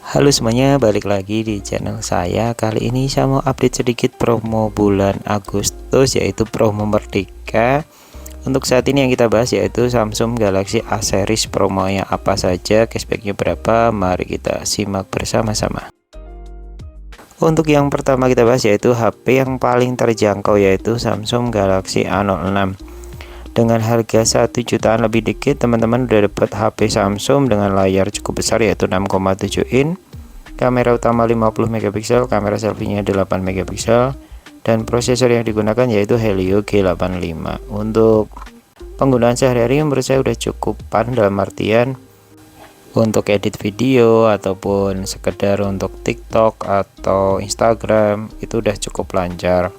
Halo semuanya, balik lagi di channel saya. Kali ini saya mau update sedikit promo bulan Agustus, yaitu promo Merdeka. Untuk saat ini yang kita bahas yaitu Samsung Galaxy A series. Promonya apa saja, cashbacknya berapa, mari kita simak bersama-sama. Untuk yang pertama kita bahas yaitu HP yang paling terjangkau, yaitu Samsung Galaxy A06. Dengan harga 1 jutaan lebih dikit, teman-teman udah dapat HP Samsung dengan layar cukup besar yaitu 6,7 in, kamera utama 50 megapiksel, kamera selfie-nya 8 megapiksel, dan prosesor yang digunakan yaitu Helio G85. Untuk penggunaan sehari-hari menurut saya udah cukupan, dalam artian untuk edit video ataupun sekedar untuk TikTok atau Instagram itu udah cukup lancar.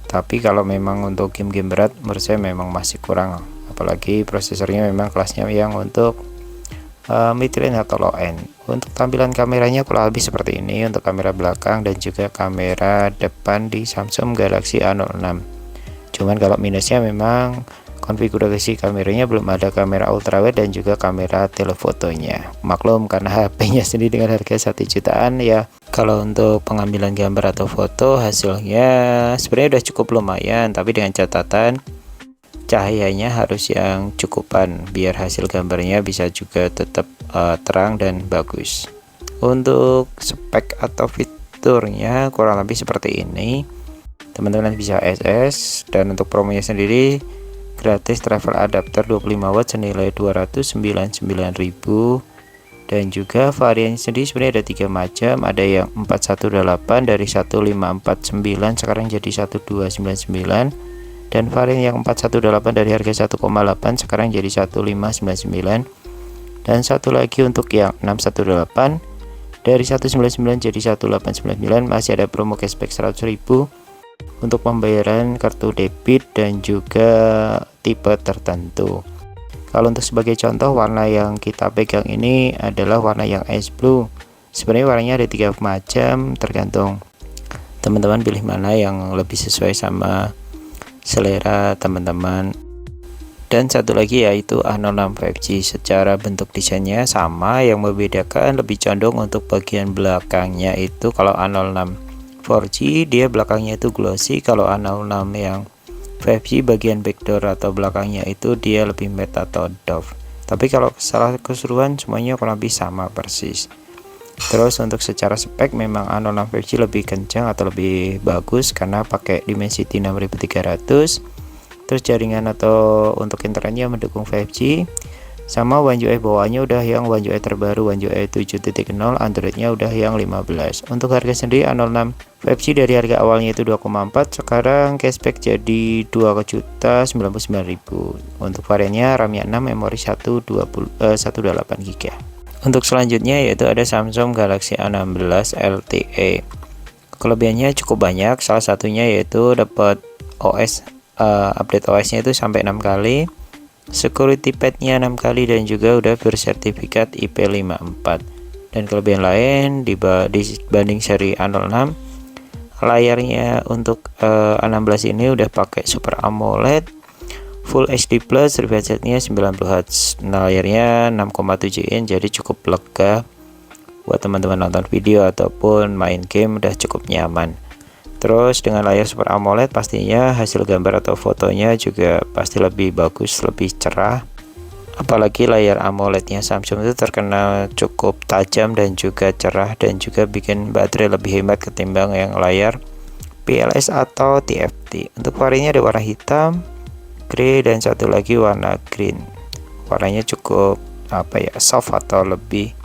Tapi kalau memang untuk game-game berat menurut saya memang masih kurang, apalagi prosesornya memang kelasnya yang untuk mid-range atau low-end. Untuk tampilan kameranya kurang lebih seperti ini untuk kamera belakang dan juga kamera depan di Samsung Galaxy A06. Cuman kalau minusnya memang konfigurasi kameranya belum ada kamera ultrawide dan juga kamera telefotonya. Maklum karena HP-nya sendiri dengan harga 1 jutaan ya. Kalau untuk pengambilan gambar atau foto hasilnya sebenarnya udah cukup lumayan, tapi dengan catatan cahayanya harus yang cukupan biar hasil gambarnya bisa juga tetap terang dan bagus. Untuk spek atau fiturnya kurang lebih seperti ini. Teman-teman bisa SS, dan untuk promonya sendiri gratis travel adapter 25 watt senilai 299.000. Dan juga varian sendiri sebenarnya ada 3 macam, ada yang 418 dari 1549 sekarang jadi 1299, dan varian yang 418 dari harga 1,8 sekarang jadi 1599, dan satu lagi untuk yang 618 dari 199 jadi 1899. Masih ada promo cashback 100.000 untuk pembayaran kartu debit dan juga tipe tertentu. Kalau untuk sebagai contoh, warna yang kita pegang ini adalah warna yang ice blue. Sebenarnya warnanya ada 3 macam, tergantung teman-teman pilih mana yang lebih sesuai sama selera teman-teman. Dan satu lagi yaitu A06 5G. Secara bentuk desainnya sama, yang membedakan lebih condong untuk bagian belakangnya itu kalau A06 4G dia belakangnya itu glossy, kalau A06 yang 5G bagian backdoor atau belakangnya itu dia lebih matte atau doff. Tapi kalau salah keseruan semuanya kurang lebih sama persis. Terus untuk secara spek memang A06 5G lebih kencang atau lebih bagus karena pakai Dimensity 6300. Terus jaringan atau untuk internetnya mendukung 5G. Sama One UI bawaannya udah yang One UI terbaru, One UI 7.0, Androidnya udah yang 15. Untuk harga sendiri A06 5G dari harga awalnya itu 2,4, sekarang cashback jadi 2.099.000. Untuk variannya RAM-nya 6, memori 128GB. Untuk selanjutnya yaitu ada Samsung Galaxy A16 LTE. Kelebihannya cukup banyak, salah satunya yaitu dapat update OS-nya itu sampai 6 kali. Security pad-nya 6 kali dan juga udah bersertifikat IP54. Dan kelebihan lain dibanding seri A06, layarnya untuk A16 ini udah pakai Super AMOLED Full HD Plus, refresh rate-nya 90Hz. Layarnya 6,7 in, jadi cukup lega buat teman-teman nonton video ataupun main game, udah cukup nyaman. Terus dengan layar Super AMOLED pastinya hasil gambar atau fotonya juga pasti lebih bagus, lebih cerah. Apalagi layar AMOLED-nya Samsung itu terkenal cukup tajam dan juga cerah, dan juga bikin baterai lebih hemat ketimbang yang layar PLS atau TFT. Untuk variannya ada warna hitam, grey, dan satu lagi warna green. Warnanya cukup soft atau lebih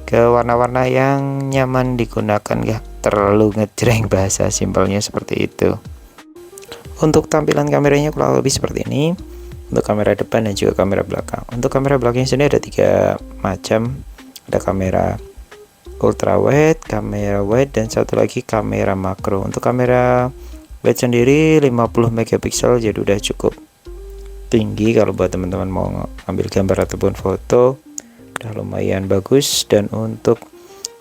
ke warna-warna yang nyaman digunakan, ya terlalu ngejreng, bahasa simpelnya seperti itu. Untuk tampilan kameranya kurang lebih seperti ini untuk kamera depan dan juga kamera belakang. Untuk kamera belakang sendiri ada 3 macam, ada kamera ultra wide, kamera wide, dan satu lagi kamera makro. Untuk kamera wide sendiri 50 megapiksel, jadi udah cukup tinggi kalau buat teman-teman mau ambil gambar ataupun foto, udah lumayan bagus. Dan untuk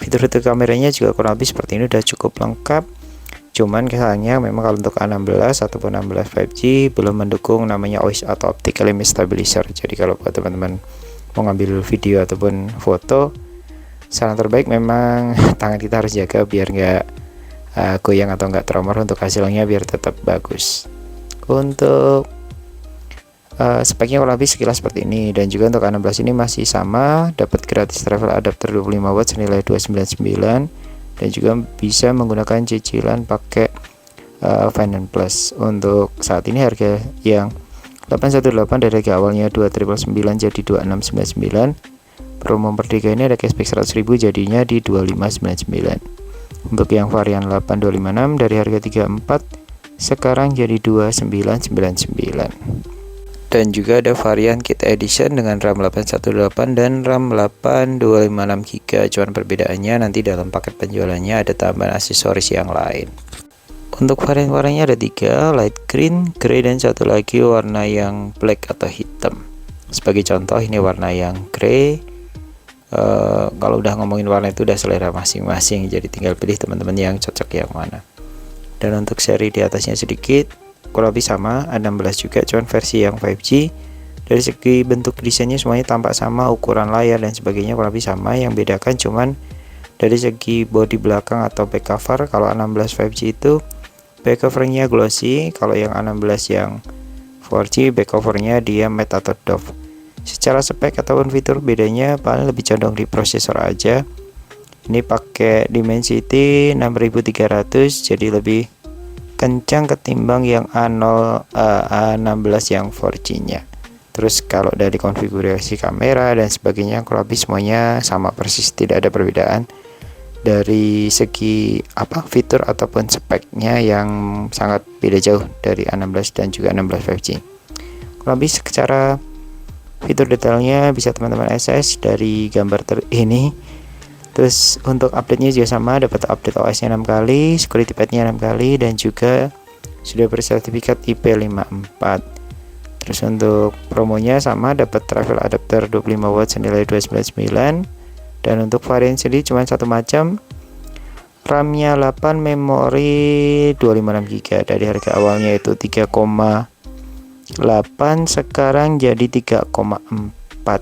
fitur-fitur kameranya juga kurang lebih seperti ini, udah cukup lengkap. Cuman kesalahannya memang kalau untuk A16 ataupun 16 5G belum mendukung namanya OIS atau Optical Image Stabilizer. Jadi kalau buat teman-teman mau ngambil video ataupun foto Saran terbaik memang tangan kita harus jaga biar nggak goyang atau nggak tremor untuk hasilnya biar tetap bagus. Untuk speknya kurang lebih sekilas seperti ini, dan juga untuk A16 ini masih sama, dapat gratis travel adapter 25 watt senilai 299 dan juga bisa menggunakan cicilan pakai Finance Plus. Untuk saat ini harga yang 818 dari harga awalnya 2999 jadi 2699. Promo Merdeka ini ada cashback 100.000 jadinya di 2599. Untuk yang varian 8256 dari harga 34 sekarang jadi 2999. Dan juga ada varian Kit Edition dengan RAM 818 dan RAM 8256GB. Cuman perbedaannya nanti dalam paket penjualannya ada tambahan aksesoris yang lain. Untuk varian-variannya ada 3, light green, grey, dan satu lagi warna yang black atau hitam. Sebagai contoh ini warna yang grey. Kalau udah ngomongin warna itu udah selera masing-masing, jadi tinggal pilih teman-teman yang cocok yang mana. Dan untuk seri di atasnya sedikit kurang lebih sama, A16 juga, cuman versi yang 5G. Dari segi bentuk desainnya semuanya tampak sama, ukuran layar dan sebagainya kurang lebih sama. Yang bedakan cuman dari segi bodi belakang atau back cover. Kalau A16 5G itu back covernya glossy, kalau yang A16 yang 4G back covernya dia matte atau doff. Secara spek ataupun fitur bedanya paling lebih condong di prosesor aja. Ini pakai Dimensity 6300 jadi lebih kencang ketimbang yang A16 yang 4G nya. Terus kalau dari konfigurasi kamera dan sebagainya kurang lebih semuanya sama persis, tidak ada perbedaan dari segi fitur ataupun speknya yang sangat beda jauh dari A16 dan juga A16 5G. Kurang lebih secara fitur detailnya bisa teman-teman akses dari gambar ini. Terus untuk update-nya juga sama, dapat update OS-nya 6 kali, security patch-nya 6 kali, dan juga sudah bersertifikat IP54. Terus untuk promonya sama, dapat travel adapter 25 watt senilai 299. Dan untuk varian sendiri cuma satu macam, RAM-nya 8, memori 256GB. Dari harga awalnya itu 3,8 sekarang jadi 3,4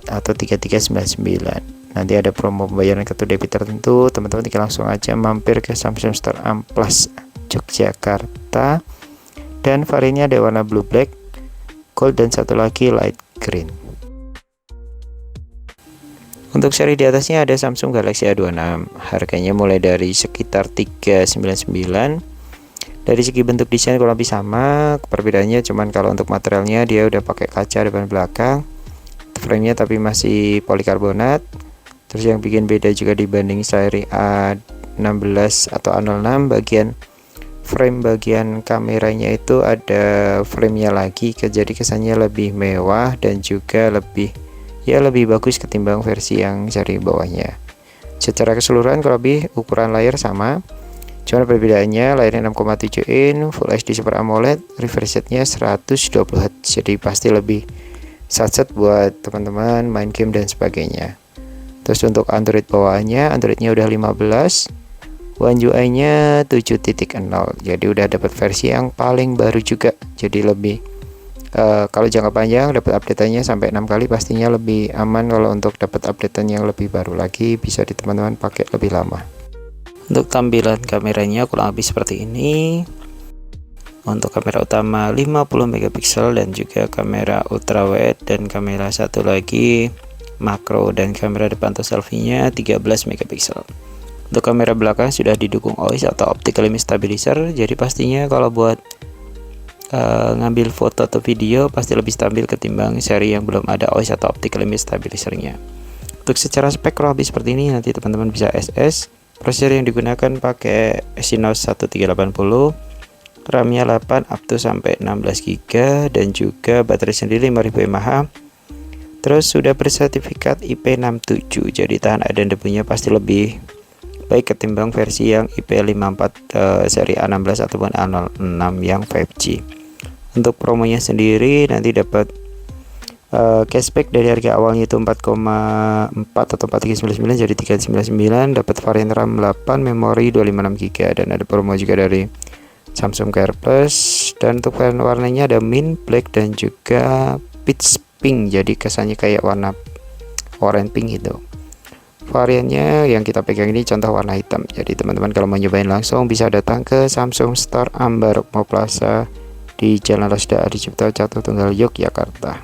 atau 3399. Nanti ada promo pembayaran kartu debit tertentu, teman-teman tinggal langsung aja mampir ke Samsung Store Amplas Yogyakarta. Dan variannya ada warna blue black, gold, dan satu lagi light green. Untuk seri di atasnya ada Samsung Galaxy A26, harganya mulai dari sekitar 399. Dari segi bentuk desain kurang lebih sama, perbedaannya cuman kalau untuk materialnya dia udah pakai kaca depan belakang, frame-nya tapi masih polikarbonat. Terus yang bikin beda juga dibanding seri A16 atau A06, bagian frame bagian kameranya itu ada frame-nya lagi, jadi kesannya lebih mewah dan juga lebih bagus ketimbang versi yang seri bawahnya. Secara keseluruhan kurang lebih ukuran layar sama, cuma perbedaannya layarnya 6,7 in, Full HD Super AMOLED, refresh rate-nya 120Hz, jadi pasti lebih satset buat teman-teman main game dan sebagainya. Terus untuk Android bawaannya, Androidnya udah 15, One UI-nya 7.0, jadi udah dapat versi yang paling baru juga. Jadi lebih kalau jangka panjang dapat update-nya sampai 6 kali, pastinya lebih aman. Kalau untuk dapat update yang lebih baru lagi bisa di teman-teman pakai lebih lama. Untuk tampilan kameranya kurang lebih seperti ini. Untuk kamera utama 50 megapiksel dan juga kamera ultrawide, dan kamera satu lagi makro, dan kamera depan atau selfie-nya 13 megapiksel. Untuk kamera belakang sudah didukung OIS atau optical image stabilizer, jadi pastinya kalau buat ngambil foto atau video pasti lebih stabil ketimbang seri yang belum ada OIS atau optical image stabilizer-nya. Untuk secara spek kurang lebih seperti ini, nanti teman-teman bisa SS. Prosesor yang digunakan pakai Exynos 1380, RAM-nya 8 up to sampai 16GB, dan juga baterai sendiri 5000 mAh. Terus sudah bersertifikat IP67, jadi tahan air dan debunya pasti lebih baik ketimbang versi yang IP54 seri A16 ataupun A06 yang 5G. Untuk promonya sendiri nanti dapat cashback dari harga awalnya itu 4,4 atau 4399 jadi 399, dapat varian RAM 8, memori 256GB, dan ada promo juga dari Samsung Care Plus. Dan untuk varian warnanya ada mint, black, dan juga peach pink, jadi kesannya kayak warna orange pink gitu. Variannya yang kita pegang ini contoh warna hitam. Jadi teman-teman kalau mau nyobain langsung bisa datang ke Samsung Store Ambarukmo Plaza di Jalan Rasda Adi Cipto Catur Tunggal, Yogyakarta.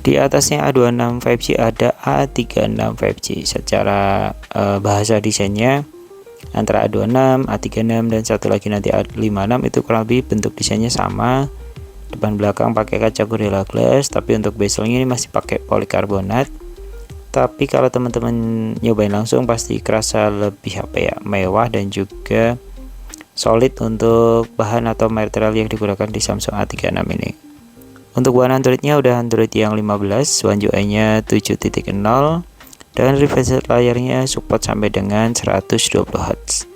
Di atasnya A26 5G ada A36 5G. Secara bahasa desainnya antara A26, A36 dan satu lagi nanti A56 itu kurang lebih bentuk desainnya sama. Depan belakang pakai kaca Gorilla Glass, tapi untuk bezelnya ini masih pakai polikarbonat. Tapi kalau teman-teman nyobain langsung pasti kerasa lebih mewah dan juga solid untuk bahan atau material yang digunakan di Samsung A36 ini. Untuk bahan Androidnya udah Android yang 15, One UI-nya 7.0, dan refresh layarnya support sampai dengan 120 Hz.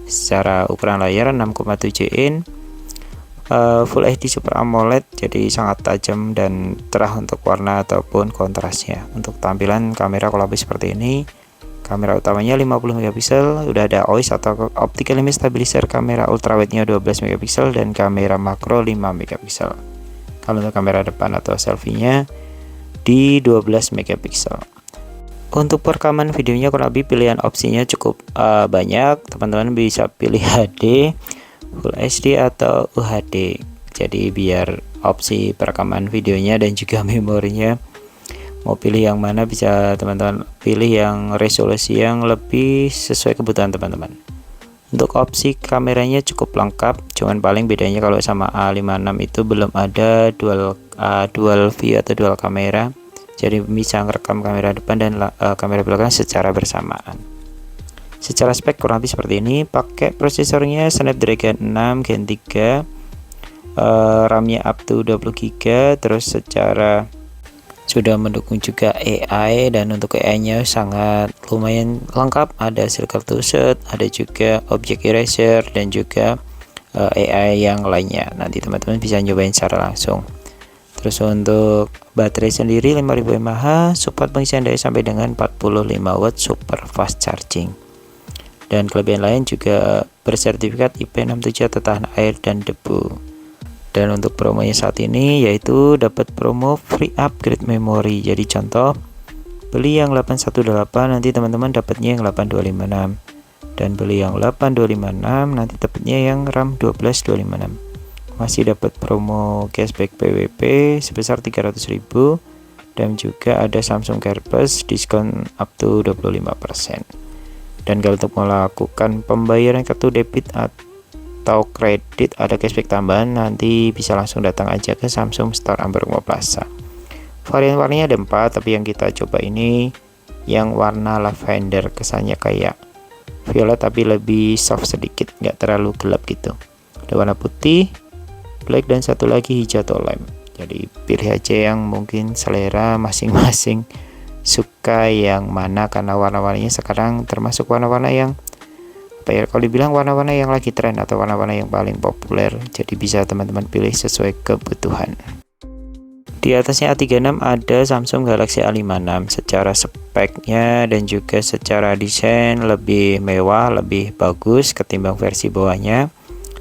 Secara ukuran layar 6,7 in, Full HD Super AMOLED, jadi sangat tajam dan cerah untuk warna ataupun kontrasnya. Untuk tampilan kamera kalau seperti ini, kamera utamanya 50 megapiksel, udah ada OIS atau Optical Image Stabilizer, kamera ultrawide-nya 12 megapiksel dan kamera makro 5 megapiksel. Kalau untuk kamera depan atau selfie-nya di 12 megapiksel. Untuk perekaman videonya kurang lebih pilihan opsinya cukup banyak. Teman-teman bisa pilih HD, Full HD atau UHD. Jadi biar opsi perekaman videonya dan juga memorinya mau pilih yang mana bisa teman-teman pilih yang resolusi yang lebih sesuai kebutuhan teman-teman. Untuk opsi kameranya cukup lengkap, cuman paling bedanya kalau sama A56 itu belum ada dual view atau dual kamera. Jadi bisa ngerekam kamera depan dan kamera belakang secara bersamaan. Secara spek kurang lebih seperti ini. Pakai prosesornya Snapdragon 6 Gen 3, RAM-nya up to 20 GB, terus secara sudah mendukung juga AI, dan untuk AI-nya sangat lumayan lengkap. Ada circle to shoot, ada juga object eraser dan juga AI yang lainnya. Nanti teman-teman bisa nyobain secara langsung. Terus untuk baterai sendiri 5000 mAh, support pengisian daya sampai dengan 45 watt super fast charging. Dan kelebihan lain juga bersertifikat IP67 atau tahan air dan debu. Dan untuk promonya saat ini yaitu dapat promo free upgrade memori. Jadi contoh beli yang 818 nanti teman-teman dapatnya yang 8256, dan beli yang 8256 nanti dapatnya yang RAM 12256. Masih dapat promo cashback PWP sebesar 300.000, dan juga ada Samsung Care Plus diskon up to 25%. Dan kalau untuk melakukan pembayaran kartu debit atau kredit ada cashback tambahan, nanti bisa langsung datang aja ke Samsung Store Ambarukmo Plaza. Varian warnanya ada 4, tapi yang kita coba ini yang warna lavender, kesannya kayak violet tapi lebih soft sedikit, nggak terlalu gelap gitu. Ada warna putih, black, dan satu lagi hijau atau lime. Jadi pilih aja yang mungkin selera masing-masing suka yang mana, karena warna-warnanya sekarang termasuk warna-warna yang kalau dibilang warna-warna yang lagi tren atau warna-warna yang paling populer. Jadi bisa teman-teman pilih sesuai kebutuhan. Di atasnya A36 ada Samsung Galaxy A56. Secara speknya dan juga secara desain lebih mewah, lebih bagus ketimbang versi bawahnya.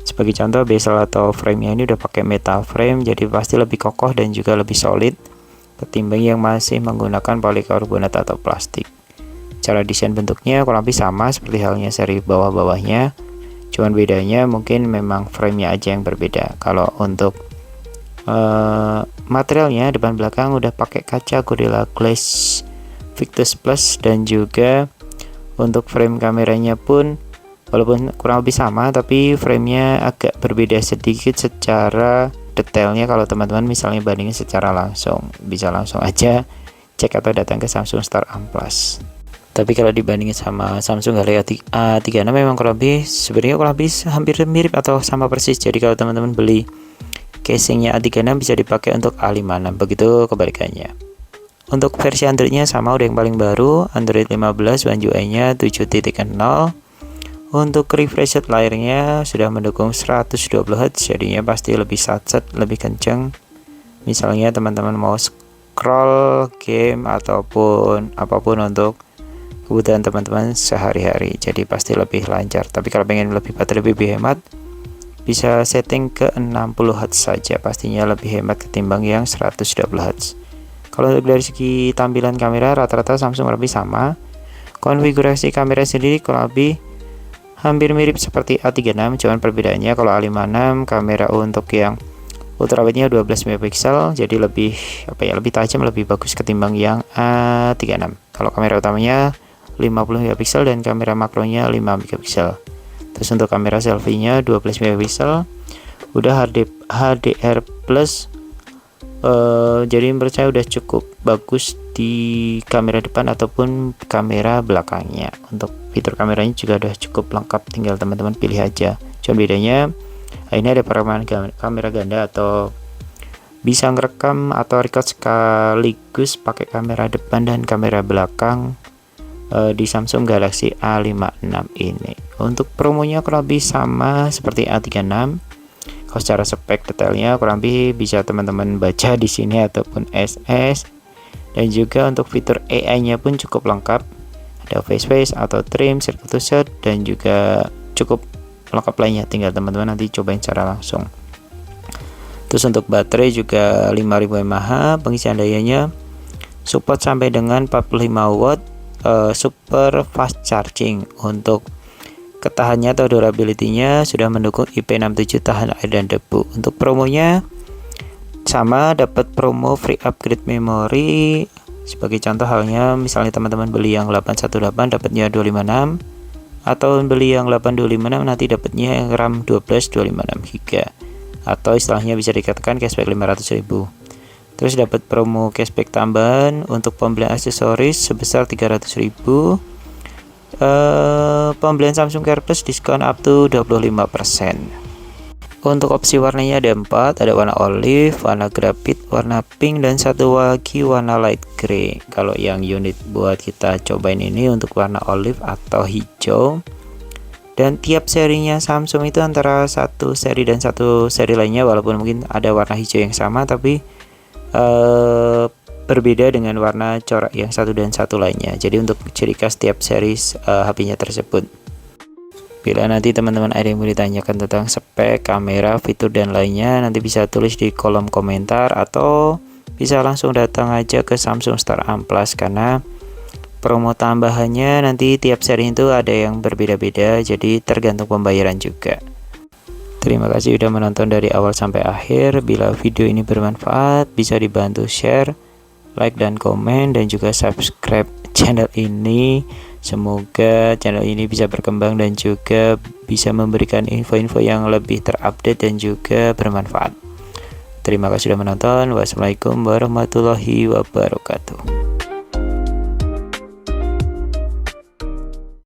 Sebagai contoh, bezel atau frame-nya ini udah pakai metal frame, jadi pasti lebih kokoh dan juga lebih solid ketimbang yang masih menggunakan polikarbonat atau plastik. Cara desain bentuknya kurang lebih sama seperti halnya seri bawah-bawahnya, cuman bedanya mungkin memang frame-nya aja yang berbeda. Kalau untuk materialnya depan belakang udah pakai kaca Gorilla Glass Victus Plus, dan juga untuk frame kameranya pun walaupun kurang lebih sama, tapi framenya agak berbeda sedikit secara detailnya. Kalau teman-teman misalnya bandingin secara langsung, bisa langsung aja cek atau datang ke Samsung Store Amplas. Tapi kalau dibandingin sama Samsung Galaxy A36 memang sebenarnya kurang lebih hampir mirip atau sama persis. Jadi kalau teman-teman beli casingnya A36 bisa dipakai untuk A56, begitu kebalikannya. Untuk versi Androidnya sama, udah yang paling baru Android 15, One UI-nya 7.0. Untuk refresh layarnya sudah mendukung 120 Hz, jadinya pasti lebih satset, lebih kenceng. Misalnya teman-teman mau scroll game ataupun apapun untuk kebutuhan teman-teman sehari-hari, jadi pasti lebih lancar. Tapi kalau pengen lebih baterai lebih hemat, bisa setting ke 60 Hz saja, pastinya lebih hemat ketimbang yang 120 Hz. Kalau untuk dari segi tampilan kamera, rata-rata Samsung lebih sama. Konfigurasi kamera sendiri kurang lebih hampir mirip seperti A36, cuman perbedaannya kalau A56 kamera untuk yang ultrawide-nya 12 megapiksel, jadi lebih lebih tajam, lebih bagus ketimbang yang A36. Kalau kamera utamanya 50 megapiksel dan kamera makronya 5 megapiksel. Terus untuk kamera selfie-nya 12 megapiksel, udah HDR plus. Jadi menurut saya udah cukup bagus di kamera depan ataupun kamera belakangnya. Untuk fitur kameranya juga udah cukup lengkap, tinggal teman-teman pilih aja. Cuma bedanya ini ada perkembangan kamera ganda atau bisa ngerekam atau record sekaligus pakai kamera depan dan kamera belakang di Samsung Galaxy A56 ini. Untuk promonya kurang lebih sama seperti A36. Kalau secara spek detailnya kurang lebih bisa teman-teman baca di sini ataupun SS. Dan juga untuk fitur AI-nya pun cukup lengkap. Ada face atau trim, circle to shot, dan juga cukup lengkap lainnya, tinggal teman-teman nanti cobain secara langsung. Terus untuk baterai juga 5000 mAh, pengisian dayanya support sampai dengan 45 watt, super fast charging. Untuk ketahannya atau durability-nya sudah mendukung IP67 tahan air dan debu. Untuk promonya sama, dapat promo free upgrade memori. Sebagai contoh halnya misalnya teman-teman beli yang 818 dapatnya 256, atau beli yang 8256 nanti dapatnya yang RAM 12 256 GB, atau istilahnya bisa dikatakan cashback 500.000. Terus dapat promo cashback tambahan untuk pembelian aksesoris sebesar 300.000. Pembelian Samsung Care Plus diskon up to 25%. Untuk opsi warnanya ada 4, ada warna olive, warna grafit, warna pink, dan satu lagi warna light grey. Kalau yang unit buat kita cobain ini untuk warna olive atau hijau. Dan tiap serinya Samsung itu antara satu seri dan satu seri lainnya, walaupun mungkin ada warna hijau yang sama, tapi berbeda dengan warna corak yang satu dan satu lainnya. Jadi untuk ciri khas tiap series HP-nya tersebut. Bila nanti teman-teman ada yang mau ditanyakan tentang spek, kamera, fitur, dan lainnya, nanti bisa tulis di kolom komentar atau bisa langsung datang aja ke Samsung Store Amplas, karena promo tambahannya nanti tiap seri itu ada yang berbeda-beda, jadi tergantung pembayaran juga. Terima kasih sudah menonton dari awal sampai akhir. Bila video ini bermanfaat, bisa dibantu share, like, dan komen, dan juga subscribe channel ini. Semoga channel ini bisa berkembang dan juga bisa memberikan info-info yang lebih terupdate dan juga bermanfaat. Terima kasih sudah menonton. Wassalamualaikum warahmatullahi wabarakatuh.